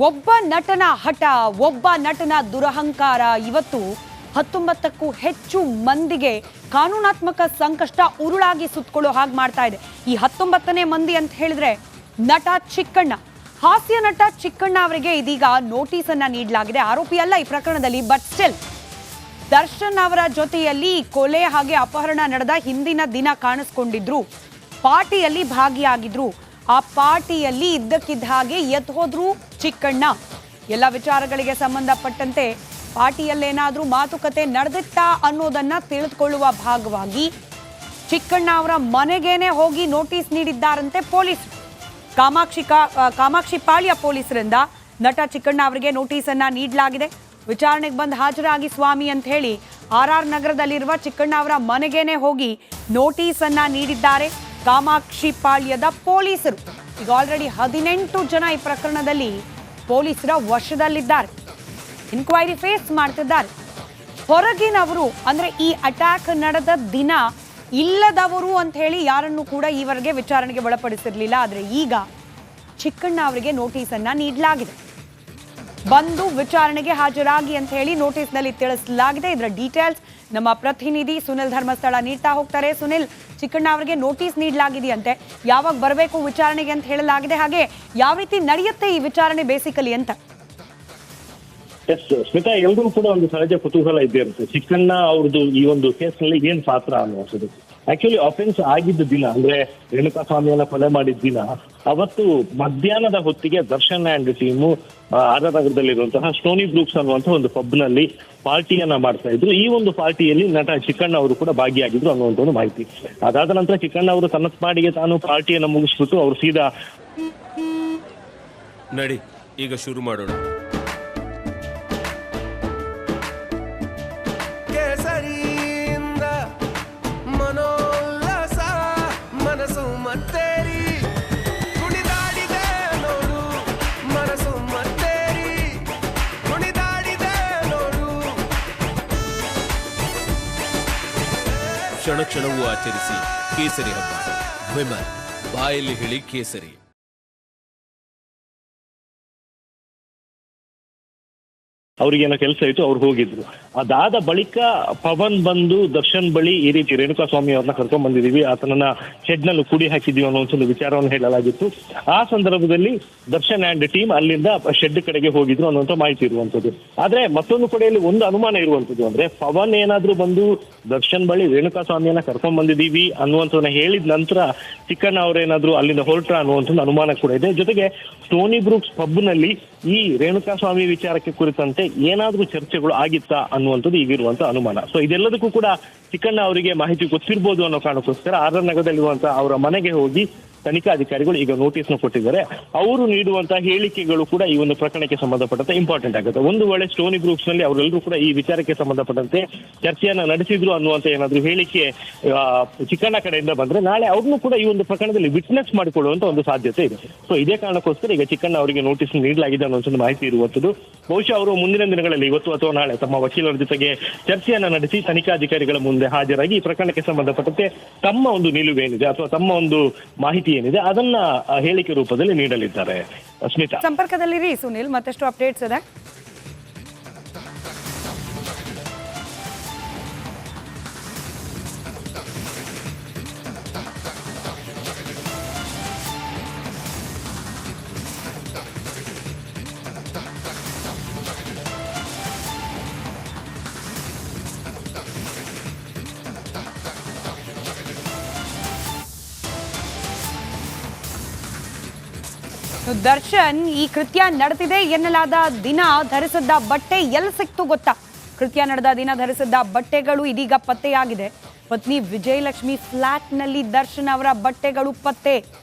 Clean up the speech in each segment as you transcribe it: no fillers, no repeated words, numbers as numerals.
ಒಬ್ಬ ನಟನ ಹಠ, ಒಬ್ಬ ನಟನ ದುರಹಂಕಾರ ಇವತ್ತು 19ಕ್ಕೂ ಹೆಚ್ಚು ಮಂದಿಗೆ ಕಾನೂನಾತ್ಮಕ ಸಂಕಷ್ಟ ಉರುಳಾಗಿ ಸುತ್ತಕೊಳ್ಳೋ ಹಾಗೆ ಮಾಡ್ತಾ ಇದೆ. ಈ 19ನೇ ಮಂದಿ ಅಂತ ಹೇಳಿದ್ರೆ ನಟ ಚಿಕ್ಕಣ್ಣ, ಹಾಸ್ಯ ನಟ ಚಿಕ್ಕಣ್ಣ ಅವರಿಗೆ ಇದೀಗ ನೋಟಿಸ್ ಅನ್ನ ನೀಡಲಾಗಿದೆ. ಆರೋಪಿ ಅಲ್ಲ ಈ ಪ್ರಕರಣದಲ್ಲಿ, ಬಟ್ ಸ್ಟಿಲ್ ದರ್ಶನ್ ಅವರ ಜೊತೆಯಲ್ಲಿ ಕೊಲೆ ಹಾಗೆ ಅಪಹರಣ ನಡೆದ ಹಿಂದಿನ ದಿನ ಕಾಣಿಸ್ಕೊಂಡಿದ್ರು, ಪಾರ್ಟಿಯಲ್ಲಿ ಭಾಗಿಯಾಗಿದ್ರು. ಆ ಪಾರ್ಟಿಯಲ್ಲಿ ಇದ್ದಕ್ಕಿದ್ದ ಹಾಗೆ ಎದ್ದು ಹೋದ್ರು ಚಿಕ್ಕಣ್ಣ. ಎಲ್ಲ ವಿಚಾರಗಳಿಗೆ ಸಂಬಂಧಪಟ್ಟಂತೆ ಪಾರ್ಟಿಯಲ್ಲೇನಾದ್ರೂ ಮಾತುಕತೆ ನಡೆದಿತ್ತಾ ಅನ್ನೋದನ್ನ ತಿಳಿದುಕೊಳ್ಳುವ ಭಾಗವಾಗಿ ಚಿಕ್ಕಣ್ಣ ಅವರ ಮನೆಗೇನೆ ಹೋಗಿ ನೋಟಿಸ್ ನೀಡಿದ್ದಾರಂತೆ ಪೊಲೀಸರು. ಕಾಮಾಕ್ಷಿ ಪಾಳ್ಯ ಪೊಲೀಸರಿಂದ ನಟ ಚಿಕ್ಕಣ್ಣ ಅವರಿಗೆ ನೋಟಿಸ್ ಅನ್ನ ನೀಡಲಾಗಿದೆ. ವಿಚಾರಣೆಗೆ ಬಂದು ಹಾಜರಾಗಿ ಸ್ವಾಮಿ ಅಂತ ಹೇಳಿ RR ನಗರದಲ್ಲಿರುವ ಚಿಕ್ಕಣ್ಣ ಅವರ ಮನೆಗೇನೆ ಹೋಗಿ ನೋಟಿಸ್ ಅನ್ನ ನೀಡಿದ್ದಾರೆ ಕಾಮಾಕ್ಷಿ ಪಾಳ್ಯದ ಪೊಲೀಸರು. ಈಗ ಆಲ್ರೆಡಿ 18 ಜನ ಈ ಪ್ರಕರಣದಲ್ಲಿ ಪೊಲೀಸರ ವಶದಲ್ಲಿದ್ದಾರೆ, ಇನ್ಕ್ವೈರಿ ಫೇಸ್ ಮಾಡ್ತಿದ್ದಾರೆ. ಹೊರಗಿನವರು ಅಂದ್ರೆ ಈ ಅಟ್ಯಾಕ್ ನಡೆದ ದಿನ ಇಲ್ಲದವರು ಅಂತ ಹೇಳಿ ಯಾರನ್ನು ಕೂಡ ಈವರೆಗೆ ವಿಚಾರಣೆಗೆ ಒಳಪಡಿಸಿರಲಿಲ್ಲ. ಆದರೆ ಈಗ ಚಿಕ್ಕಣ್ಣ ಅವರಿಗೆ ನೋಟಿಸ್ ಅನ್ನ ನೀಡಲಾಗಿದೆ. ಬಂದು ವಿಚಾರಣೆಗೆ ಹಾಜರಾಗಿ ಅಂತ ಹೇಳಿ ನೋಟಿಸ್ನಲ್ಲಿ ತಿಳಿಸಲಾಗಿದೆ. ಇದರ ಡೀಟೇಲ್ಸ್ ನಮ್ಮ ಪ್ರತಿನಿಧಿ ಸುನಿಲ್ ಧರ್ಮಸ್ಥಳ ನೀಡ್ತಾ ಹೋಗ್ತಾರೆ. ಸುನಿಲ್, ಚಿಕ್ಕಣ್ಣ ಅವರಿಗೆ ನೋಟಿಸ್ ನೀಡಲಾಗಿದೆಯಂತೆ, ಯಾವಾಗ ಬರಬೇಕು ವಿಚಾರಣೆಗೆ ಅಂತ ಹೇಳಲಾಗಿದೆ, ಹಾಗೆ ಯಾವ ರೀತಿ ನಡೆಯುತ್ತೆ ಈ ವಿಚಾರಣೆ ಬೇಸಿಕಲಿ ಅಂತ? ಎಸ್ ಸ್ಮಿತಾ, ಎಲ್ರಿಗೂ ಕೂಡ ಒಂದು ಸಹಜ ಕುತೂಹಲ ಇದ್ದೇ ಇರುತ್ತೆ ಚಿಕ್ಕಣ್ಣ ಅವ್ರದ್ದು ಈ ಒಂದು ಕೇಸ್ನಲ್ಲಿ ಏನ್ ಪಾತ್ರ ಅನ್ನುವಂಥದ್ದು. ಆಕ್ಚುಲಿ ಅಫೆನ್ಸ್ ಆಗಿದ್ದ ದಿನ ಅಂದ್ರೆ ರೇಣುಕಾ ಸ್ವಾಮಿಯನ್ನ ಕೊಲೆ ಮಾಡಿದ ದಿನ ಅವತ್ತು ಮಧ್ಯಾಹ್ನದ ಹೊತ್ತಿಗೆ ದರ್ಶನ್ ಅಂಡ್ ಟೀಮು RR ನಗರದಲ್ಲಿರುವಂತಹ ಸ್ಟೋನಿ ಬ್ರೂಕ್ಸ್ ಅನ್ನುವಂತಹ ಒಂದು ಪಬ್ ನಲ್ಲಿ ಪಾರ್ಟಿಯನ್ನ ಮಾಡ್ತಾ ಇದ್ರು. ಈ ಒಂದು ಪಾರ್ಟಿಯಲ್ಲಿ ನಟ ಚಿಕ್ಕಣ್ಣ ಅವರು ಕೂಡ ಭಾಗಿಯಾಗಿದ್ರು ಅನ್ನುವಂಥ ಒಂದು ಮಾಹಿತಿ. ಅದಾದ ನಂತರ ಚಿಕ್ಕಣ್ಣ ಅವರು ತನ್ನ ಪಾಡಿಗೆ ತಾನು ಪಾರ್ಟಿಯನ್ನ ಮುಗಿಸ್ಬಿಟ್ಟು ಅವರು ಸೀದಾ ನಡಿ ಈಗ ಶುರು ಮಾಡೋಣ. ಕ್ಷಣ ಕ್ಷಣವೂ ಆಚರಿಸಿ ಕೇಸರಿ ಹಬ್ಬ. ವಿಮಲ್, ಬಾಯಲ್ಲಿ ಹೇಳಿ ಕೇಸರಿ. ಅವ್ರಿಗೇನೋ ಕೆಲಸ ಇತ್ತು, ಅವ್ರು ಹೋಗಿದ್ರು. ಅದಾದ ಬಳಿಕ ಪವನ್ ಬಂದು ದರ್ಶನ್ ಬಳಿ ಈ ರೀತಿ ರೇಣುಕಾ ಸ್ವಾಮಿ ಅವ್ರನ್ನ ಕರ್ಕೊಂಡ್ ಬಂದಿದೀವಿ, ಆತನನ್ನ ಶೆಡ್ ನಲ್ಲಿ ಕೂಡಿ ಹಾಕಿದೀವಿ ಅನ್ನೋ ಒಂದು ವಿಚಾರವನ್ನು ಹೇಳಲಾಗಿತ್ತು. ಆ ಸಂದರ್ಭದಲ್ಲಿ ದರ್ಶನ್ ಅಂಡ್ ಟೀಮ್ ಅಲ್ಲಿಂದ ಶೆಡ್ ಕಡೆಗೆ ಹೋಗಿದ್ರು ಅನ್ನುವಂಥ ಮಾಹಿತಿ ಇರುವಂತದ್ದು. ಆದ್ರೆ ಮತ್ತೊಂದು ಕಡೆಯಲ್ಲಿ ಒಂದು ಅನುಮಾನ ಇರುವಂತದ್ದು ಅಂದ್ರೆ ಪವನ್ ಏನಾದ್ರೂ ಬಂದು ದರ್ಶನ್ ಬಳಿ ರೇಣುಕಾ ಸ್ವಾಮಿಯನ್ನ ಕರ್ಕೊಂಡ್ ಬಂದಿದೀವಿ ಅನ್ನುವಂಥವನ್ನ ಹೇಳಿದ ನಂತರ ಚಿಕ್ಕಣ್ಣ ಅವರೇನಾದ್ರೂ ಅಲ್ಲಿಂದ ಹೊರಟ್ರ ಅನ್ನುವಂಥ ಅನುಮಾನ ಕೂಡ ಇದೆ. ಜೊತೆಗೆ ಸ್ಟೋನಿ ಬ್ರೂಕ್ಸ್ ಪಬ್ ನಲ್ಲಿ ಈ ರೇಣುಕಾ ಸ್ವಾಮಿ ವಿಚಾರಕ್ಕೆ ಕುರಿತಂತೆ ಏನಾದ್ರೂ ಚರ್ಚೆಗಳು ಆಗಿತ್ತಾ ಅನ್ನುವಂಥದ್ದು ಈಗಿರುವಂತ ಅನುಮಾನ. ಸೊ ಇದೆಲ್ಲದಕ್ಕೂ ಕೂಡ ಚಿಕ್ಕಣ್ಣ ಅವರಿಗೆ ಮಾಹಿತಿ ಗೊತ್ತಿರ್ಬೋದು ಅನ್ನೋ ಕಾರಣಕ್ಕೋಸ್ಕರ RR ನಗರದಲ್ಲಿರುವಂತಹ ಅವರ ಮನೆಗೆ ಹೋಗಿ ತನಿಖಾ ಅಧಿಕಾರಿಗಳು ಈಗ ನೋಟಿಸ್ ನ ಕೊಟ್ಟಿದ್ದಾರೆ. ಅವರು ನೀಡುವಂತಹ ಹೇಳಿಕೆಗಳು ಕೂಡ ಈ ಒಂದು ಪ್ರಕರಣಕ್ಕೆ ಸಂಬಂಧಪಟ್ಟಂತೆ ಇಂಪಾರ್ಟೆಂಟ್ ಆಗುತ್ತೆ. ಒಂದು ವೇಳೆ ಸ್ಟೋನಿ ಗ್ರೂಪ್ಸ್ ನಲ್ಲಿ ಅವರೆಲ್ಲರೂ ಕೂಡ ಈ ವಿಚಾರಕ್ಕೆ ಸಂಬಂಧಪಟ್ಟಂತೆ ಚರ್ಚೆಯನ್ನ ನಡೆಸಿದ್ರು ಅನ್ನುವಂತ ಏನಾದ್ರು ಹೇಳಿಕೆ ಚಿಕ್ಕಣ್ಣ ಕಡೆಯಿಂದ ಬಂದ್ರೆ ನಾಳೆ ಅವ್ರನ್ನೂ ಕೂಡ ಈ ಒಂದು ಪ್ರಕರಣದಲ್ಲಿ ವಿಟ್ನೆಸ್ ಮಾಡಿಕೊಳ್ಳುವಂತ ಒಂದು ಸಾಧ್ಯತೆ ಇದೆ. ಸೊ ಇದೇ ಕಾರಣಕ್ಕೋಸ್ಕರ ಈಗ ಚಿಕ್ಕಣ್ಣ ಅವರಿಗೆ ನೋಟಿಸ್ ನೀಡಲಾಗಿದೆ ಅನ್ನೋ ಮಾಹಿತಿ ಇರುವಂತದ್ದು. ಬಹುಶಃ ಅವರು ಮುಂದಿನ ದಿನಗಳಲ್ಲಿ ಇವತ್ತು ಅಥವಾ ನಾಳೆ ತಮ್ಮ ವಕೀಲರ ಜೊತೆಗೆ ಚರ್ಚೆಯನ್ನ ನಡೆಸಿ ತನಿಖಾಧಿಕಾರಿಗಳ ಮುಂದೆ ಹಾಜರಾಗಿ ಈ ಪ್ರಕರಣಕ್ಕೆ ಸಂಬಂಧಪಟ್ಟಂತೆ ತಮ್ಮ ಒಂದು ನಿಲುವೇನಿದೆ ಅಥವಾ ತಮ್ಮ ಒಂದು ಮಾಹಿತಿ ಏನಿದೆ ಅದನ್ನ ಹೇಳಿಕೆ ರೂಪದಲ್ಲಿ ನೀಡಲಿದ್ದಾರೆ. ಸ್ಮಿತಾ, ಸಂಪರ್ಕದಲ್ಲಿರಿ ಸುನಿಲ್, ಮತ್ತಷ್ಟು ಅಪ್ಡೇಟ್ಸ್ ಇದೆ. ದರ್ಶನ್ ಈ ಕೃತ್ಯ ನಡೆದಿದೆ ಎನ್ನಲಾದ ದಿನ ಧರಿಸಿದ್ದ ಬಟ್ಟೆ ಎಲ್ಲಿ ಸಿಕ್ತು ಗೊತ್ತಾ? ಕೃತ್ಯ ನಡೆದ ದಿನ ಧರಿಸಿದ್ದ ಬಟ್ಟೆಗಳು ಇದೀಗ ಪತ್ತೆಯಾಗಿದೆ. ಪತ್ನಿ ವಿಜಯಲಕ್ಷ್ಮಿ ಫ್ಲಾಟ್ನಲ್ಲಿ ದರ್ಶನ್ ಅವರ ಬಟ್ಟೆಗಳು ಪತ್ತೆ.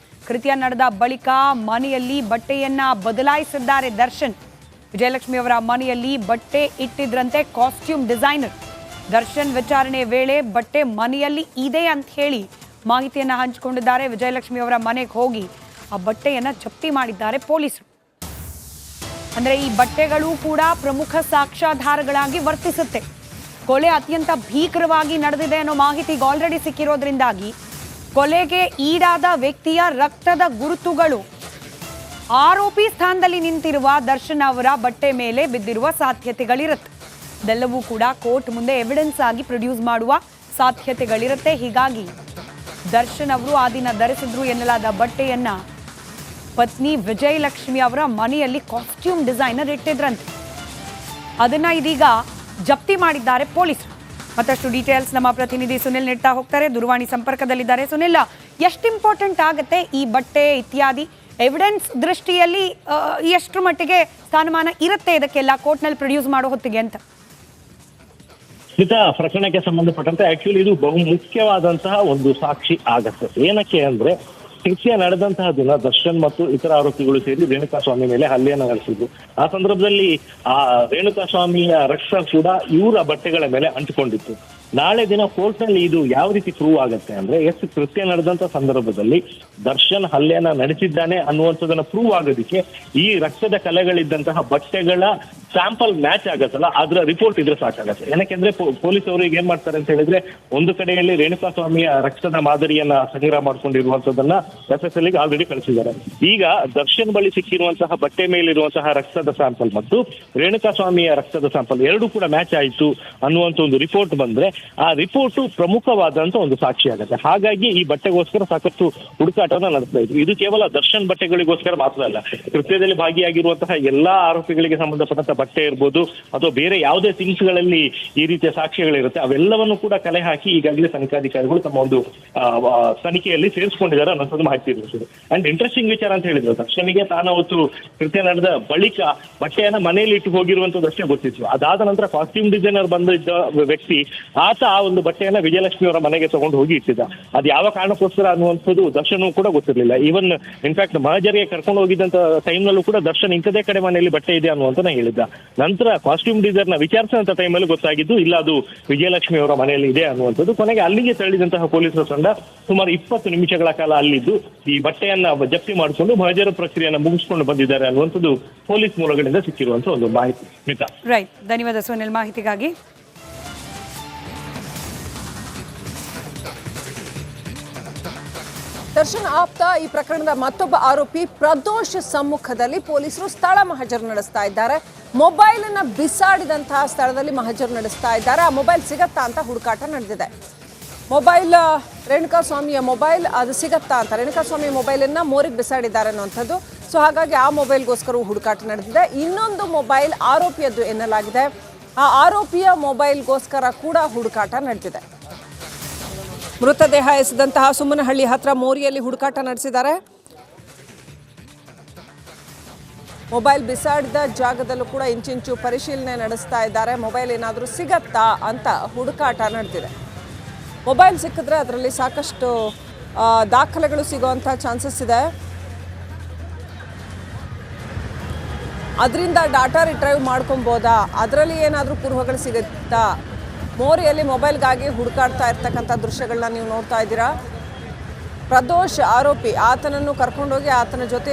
ಕೃತ್ಯ ನಡೆದ ಬಳಿಕ ಮನೆಯಲ್ಲಿ ಬಟ್ಟೆಯನ್ನ ಬದಲಾಯಿಸಿದ್ದಾರೆ ದರ್ಶನ್. ವಿಜಯಲಕ್ಷ್ಮಿ ಅವರ ಮನೆಯಲ್ಲಿ ಬಟ್ಟೆ ಇಟ್ಟಿದ್ರಂತೆ ಕಾಸ್ಟ್ಯೂಮ್ ಡಿಸೈನರ್. ದರ್ಶನ್ ವಿಚಾರಣೆ ವೇಳೆ ಬಟ್ಟೆ ಮನೆಯಲ್ಲಿ ಇದೆ ಅಂತ ಹೇಳಿ ಮಾಹಿತಿಯನ್ನ ಹಂಚಿಕೊಂಡಿದ್ದಾರೆ. ವಿಜಯಲಕ್ಷ್ಮಿ ಅವರ ಮನೆಗೆ ಹೋಗಿ ಆ ಬಟ್ಟೆಯನ್ನ ಜಪ್ತಿ ಮಾಡಿದ್ದಾರೆ ಪೊಲೀಸರು. ಅಂದ್ರೆ ಈ ಬಟ್ಟೆಗಳು ಕೂಡ ಪ್ರಮುಖ ಸಾಕ್ಷ್ಯಾಧಾರಗಳಾಗಿ ವರ್ತಿಸುತ್ತೆ. ಕೊಲೆ ಅತ್ಯಂತ ಭೀಕರವಾಗಿ ನಡೆದಿದೆ ಅನ್ನೋ ಮಾಹಿತಿ ಆಲ್ರೆಡಿ ಸಿಕ್ಕಿರೋದ್ರಿಂದಾಗಿ ಕೊಲೆಗೆ ಈಡಾದ ವ್ಯಕ್ತಿಯ ರಕ್ತದ ಗುರುತುಗಳು ಆರೋಪಿ ಸ್ಥಾನದಲ್ಲಿ ನಿಂತಿರುವ ದರ್ಶನ್ ಅವರ ಬಟ್ಟೆ ಮೇಲೆ ಬಿದ್ದಿರುವ ಸಾಧ್ಯತೆಗಳಿರುತ್ತೆ. ಇದೆಲ್ಲವೂ ಕೂಡ ಕೋರ್ಟ್ ಮುಂದೆ ಎವಿಡೆನ್ಸ್ ಆಗಿ ಪ್ರೊಡ್ಯೂಸ್ ಮಾಡುವ ಸಾಧ್ಯತೆಗಳಿರುತ್ತೆ. ಹೀಗಾಗಿ ದರ್ಶನ್ ಅವರು ಆ ದಿನ ಧರಿಸಿದ್ರು ಎನ್ನಲಾದ ಬಟ್ಟೆಯನ್ನ ಪತ್ನಿ ವಿಜಯಲಕ್ಷ್ಮಿ ಅವರ ಮನೆಯಲ್ಲಿ ಕಾಸ್ಟ್ಯೂಮ್ ಡಿಸೈನರ್ ಇಟ್ಟಿದ್ರಂತೆ. ಅದನ್ನ ಇದೀಗ ಜಪ್ತಿ ಮಾಡಿದ್ದಾರೆ ಪೊಲೀಸರು. ಮತ್ತಷ್ಟು ಡೀಟೇಲ್ಸ್ ನಮ್ಮ ಪ್ರತಿನಿಧಿ ಸುನಿಲ್ ನೀಡ್ತಾ ಹೋಗ್ತಾರೆ. ದೂರವಾಣಿ ಸಂಪರ್ಕದಲ್ಲಿದ್ದಾರೆ. ಸುನಿಲ್, ಎಷ್ಟು ಇಂಪಾರ್ಟೆಂಟ್ ಆಗುತ್ತೆ ಈ ಬಟ್ಟೆ ಇತ್ಯಾದಿ ಎವಿಡೆನ್ಸ್ ದೃಷ್ಟಿಯಲ್ಲಿ ಎಷ್ಟರ ಮಟ್ಟಿಗೆ ಸ್ಥಾನಮಾನ ಇರುತ್ತೆ ಇದಕ್ಕೆಲ್ಲ ಕೋರ್ಟ್ನಲ್ಲಿ ಪ್ರೊಡ್ಯೂಸ್ ಮಾಡೋ ಹೊತ್ತಿಗೆ ಅಂತ? ಸ್ಮಿತಾ, ಪ್ರಕರಣಕ್ಕೆ ಸಂಬಂಧಪಟ್ಟಂತೆ ಆಕ್ಚುಲಿ ಇದು ಬಹು ಮುಖ್ಯವಾದಂತಹ ಒಂದು ಸಾಕ್ಷಿ ಆಗತ್ತೆ. ಏನಕ್ಕೆ ಅಂದ್ರೆ ಕೃತ್ಯ ನಡೆದಂತಹ ದಿನ ದರ್ಶನ್ ಮತ್ತು ಇತರ ಆರೋಪಿಗಳು ಸೇರಿ ರೇಣುಕಾಸ್ವಾಮಿ ಮೇಲೆ ಹಲ್ಲೆಯನ್ನು ನಡೆಸಿದ್ರು. ಆ ಸಂದರ್ಭದಲ್ಲಿ ಆ ರೇಣುಕಾಸ್ವಾಮಿಯ ರಕ್ತ ಕೂಡ ಇವರ ಬಟ್ಟೆಗಳ ಮೇಲೆ ಅಂಟಿಕೊಂಡಿತ್ತು. ನಾಳೆ ದಿನ ಕೋರ್ಟ್ನಲ್ಲಿ ಇದು ಯಾವ ರೀತಿ ಪ್ರೂವ್ ಆಗುತ್ತೆ ಅಂದ್ರೆ ಕೃತ್ಯ ನಡೆದಂತ ಸಂದರ್ಭದಲ್ಲಿ ದರ್ಶನ್ ಹಲ್ಲೆಯನ್ನ ನಡೆಸಿದ್ದಾನೆ ಅನ್ನುವಂಥದ್ದನ್ನ ಪ್ರೂವ್ ಆಗೋದಕ್ಕೆ ಈ ರಕ್ತದ ಕಲೆಗಳಿದ್ದಂತಹ ಬಟ್ಟೆಗಳ ಸ್ಯಾಂಪಲ್ ಮ್ಯಾಚ್ ಆಗತ್ತಲ್ಲ, ಅದರ ರಿಪೋರ್ಟ್ ಇದ್ರೆ ಸಾಕಾಗತ್ತೆ. ಏನಕ್ಕೆಂದ್ರೆ ಪೊಲೀಸ್ ಅವರು ಈಗ ಏನ್ ಮಾಡ್ತಾರೆ ಅಂತ ಹೇಳಿದ್ರೆ, ಒಂದು ಕಡೆಯಲ್ಲಿ ರೇಣುಕಾಸ್ವಾಮಿಯ ರಕ್ತದ ಮಾದರಿಯನ್ನ ಸಂಗ್ರಹ ಮಾಡ್ಕೊಂಡಿರುವಂತದನ್ನ SSL ಗೆ ಆಲ್ರೆಡಿ ಕಳಿಸಿದ್ದಾರೆ. ಈಗ ದರ್ಶನ್ ಬಳಿ ಸಿಕ್ಕಿರುವಂತಹ ಬಟ್ಟೆ ಮೇಲಿರುವಂತಹ ರಕ್ತದ ಸ್ಯಾಂಪಲ್ ಮತ್ತು ರೇಣುಕಾಸ್ವಾಮಿಯ ರಕ್ತದ ಸ್ಯಾಂಪಲ್ ಎರಡೂ ಕೂಡ ಮ್ಯಾಚ್ ಆಯಿತು ಅನ್ನುವಂತ ಒಂದು ರಿಪೋರ್ಟ್ ಬಂದ್ರೆ ಆ ರಿಪೋರ್ಟ್ ಪ್ರಮುಖವಾದಂತ ಒಂದು ಸಾಕ್ಷಿ ಆಗುತ್ತೆ. ಹಾಗಾಗಿ ಈ ಬಟ್ಟೆಗೋಸ್ಕರ ಸಾಕಷ್ಟು ಹುಡುಕಾಟವನ್ನ ನಡೆಸ್ತಾ ಇದ್ರು. ಇದು ಕೇವಲ ದರ್ಶನ್ ಬಟ್ಟೆಗಳಿಗೋಸ್ಕರ ಮಾತ್ರ ಅಲ್ಲ, ಕೃತ್ಯದಲ್ಲಿ ಭಾಗಿಯಾಗಿರುವಂತಹ ಎಲ್ಲಾ ಆರೋಪಿಗಳಿಗೆ ಸಂಬಂಧಪಟ್ಟಂತ ಬಟ್ಟೆ ಇರ್ಬೋದು ಅಥವಾ ಬೇರೆ ಯಾವುದೇ ಥಿಂಗ್ಸ್ ಗಳಲ್ಲಿ ಈ ರೀತಿಯ ಸಾಕ್ಷ್ಯಗಳಿರುತ್ತೆ, ಅವೆಲ್ಲವನ್ನು ಕೂಡ ಕಲೆ ಹಾಕಿ ಈಗಾಗಲೇ ತನಿಖಾಧಿಕಾರಿಗಳು ತಮ್ಮ ಒಂದು ತನಿಖೆಯಲ್ಲಿ ಸೇರಿಸ್ಕೊಂಡಿದ್ದಾರೆ ಅನ್ನೋದು ಮಾಹಿತಿ ಇರುತ್ತೆ. ಅಂಡ್ ಇಂಟ್ರೆಸ್ಟಿಂಗ್ ವಿಚಾರ ಅಂತ ಹೇಳಿದ್ರು, ದರ್ಶನಿಗೆ ತಾನು ಅವತ್ತು ಕೃತ್ಯ ನಡೆದ ಬಳಿಕ ಬಟ್ಟೆಯನ್ನ ಮನೆಯಲ್ಲಿ ಇಟ್ಟು ಹೋಗಿರುವಂತದ್ದು ಅಷ್ಟೇ ಗೊತ್ತಿತ್ತು. ಅದಾದ ನಂತರ ಕಾಸ್ಟ್ಯೂಮ್ ಡಿಸೈನರ್ ಬಂದಿದ್ದ ವ್ಯಕ್ತಿ ಆತ ಆ ಒಂದು ಬಟ್ಟೆಯನ್ನ ವಿಜಯಲಕ್ಷ್ಮಿ ಅವರ ಮನೆಗೆ ತಗೊಂಡು ಹೋಗಿ ಇಟ್ಟಿದ್ದ. ಅದು ಯಾವ ಕಾರಣಕ್ಕೋಸ್ಕರ ಅನ್ನುವಂಥದ್ದು ದರ್ಶನ್ ಕೂಡ ಗೊತ್ತಿರಲಿಲ್ಲ. ಈವನ್ ಇನ್ಫ್ಯಾಕ್ಟ್ ಮಹಜರಿಗೆ ಕರ್ಕೊಂಡು ಹೋಗಿದ್ದಂತ ಟೈಮ್ನಲ್ಲೂ ಕೂಡ ದರ್ಶನ್ ಇಂಥದೇ ಕಡೆ ಮನೆಯಲ್ಲಿ ಬಟ್ಟೆ ಇದೆ ಅನ್ನುವಂತ ಹೇಳಿದ್ದ. ನಂತರ ಕಾಸ್ಟ್ಯೂಮ್ ಡಿಸೈನರ್ನ ವಿಚಾರಿಸಿದಂತ ಟೈಮಲ್ಲಿ ಗೊತ್ತಾಗಿದ್ದು ಇಲ್ಲ, ಅದು ವಿಜಯಲಕ್ಷ್ಮಿ ಅವರ ಮನೆಯಲ್ಲಿ ಇದೆ ಅನ್ನುವಂಥದ್ದು. ಕೊನೆಗೆ ಅಲ್ಲಿಗೆ ತೆರಳಿದಂತಹ ಪೊಲೀಸರ ತಂಡ ಸುಮಾರು 20 ನಿಮಿಷಗಳ ಕಾಲ ಅಲ್ಲಿದ್ದು ಈ ಬಟ್ಟೆಯನ್ನ ಜಪ್ತಿ ಮಾಡಿಕೊಂಡು ಮಹಜರ ಪ್ರಕ್ರಿಯೆಯನ್ನು ಮುಗಿಸ್ಕೊಂಡು ಬಂದಿದ್ದಾರೆ ಅನ್ನುವಂಥದ್ದು ಪೊಲೀಸ್ ಮೂಲಗಳಿಂದ ಸಿಕ್ಕಿರುವಂತಹ ಒಂದು ಮಾಹಿತಿ. ಸ್ಮಿತಾ, ರೈಟ್, ಧನ್ಯವಾದ ಸುನಿಲ್ ಮಾಹಿತಿಗಾಗಿ. ದರ್ಶನ್ ಆಪ್ತ ಈ ಪ್ರಕರಣದ ಮತ್ತೊಬ್ಬ ಆರೋಪಿ ಪ್ರದೋಷ್ ಸಮ್ಮುಖದಲ್ಲಿ ಪೊಲೀಸರು ಸ್ಥಳ ಮಹಜರು ನಡೆಸ್ತಾ ಇದ್ದಾರೆ. ಮೊಬೈಲ್ ಅನ್ನ ಬಿಸಾಡಿದಂತಹ ಸ್ಥಳದಲ್ಲಿ ಮಹಜರು ನಡೆಸ್ತಾ ಇದ್ದಾರೆ. ಆ ಮೊಬೈಲ್ ಸಿಗತ್ತಾ ಅಂತ ಹುಡುಕಾಟ ನಡೆದಿದೆ. ಮೊಬೈಲ್ ರೇಣುಕಾಸ್ವಾಮಿಯ ಮೊಬೈಲ್ ಅದು ಸಿಗತ್ತಾ ಅಂತ, ರೇಣುಕಾಸ್ವಾಮಿಯ ಮೊಬೈಲನ್ನು ಮೋರಿಗೆ ಬಿಸಾಡಿದ್ದಾರೆ ಅನ್ನುವಂಥದ್ದು. ಸೊ ಹಾಗಾಗಿ ಆ ಮೊಬೈಲ್ಗೋಸ್ಕರ ಹುಡುಕಾಟ ನಡೆದಿದೆ. ಇನ್ನೊಂದು ಮೊಬೈಲ್ ಆರೋಪಿಯದ್ದು ಎನ್ನಲಾಗಿದೆ. ಆ ಆರೋಪಿಯ ಮೊಬೈಲ್ಗೋಸ್ಕರ ಕೂಡ ಹುಡುಕಾಟ ನಡೆದಿದೆ. ಮೃತದೇಹ ಎಸೆದಂತಹ ಸುಮ್ಮನಹಳ್ಳಿ ಹತ್ರ ಮೋರಿಯಲ್ಲಿ ಹುಡುಕಾಟ ನಡೆಸಿದ್ದಾರೆ. ಮೊಬೈಲ್ ಬಿಸಾಡಿದ ಜಾಗದಲ್ಲೂ ಕೂಡ ಇಂಚಿಂಚು ಪರಿಶೀಲನೆ ನಡೆಸ್ತಾ ಇದ್ದಾರೆ. ಮೊಬೈಲ್ ಏನಾದರೂ ಸಿಗತ್ತಾ ಅಂತ ಹುಡುಕಾಟ ನಡೆದಿದೆ. ಮೊಬೈಲ್ ಸಿಕ್ಕಿದ್ರೆ ಅದರಲ್ಲಿ ಸಾಕಷ್ಟು ದಾಖಲೆಗಳು ಸಿಗೋವಂಥ ಚಾನ್ಸಸ್ ಇದೆ. ಅದರಿಂದ ಡಾಟಾ ರಿಟ್ರೈವ್ ಮಾಡ್ಕೊಬೋದಾ, ಅದರಲ್ಲಿ ಏನಾದರೂ ಕುರುಹುಗಳು ಸಿಗುತ್ತಾ? ಮೋರಿಯಲ್ಲಿ ಮೊಬೈಲ್ಗಾಗಿ ಹುಡುಕಾಡ್ತಾ ಇರ್ತಕ್ಕಂಥ ದೃಶ್ಯಗಳನ್ನ ನೀವು ನೋಡ್ತಾ ಇದ್ದೀರಾ. ಪ್ರದೋಷ್ ಆರೋಪಿ, ಆತನನ್ನು ಕರ್ಕೊಂಡೋಗಿ ಆತನ ಜೊತೆ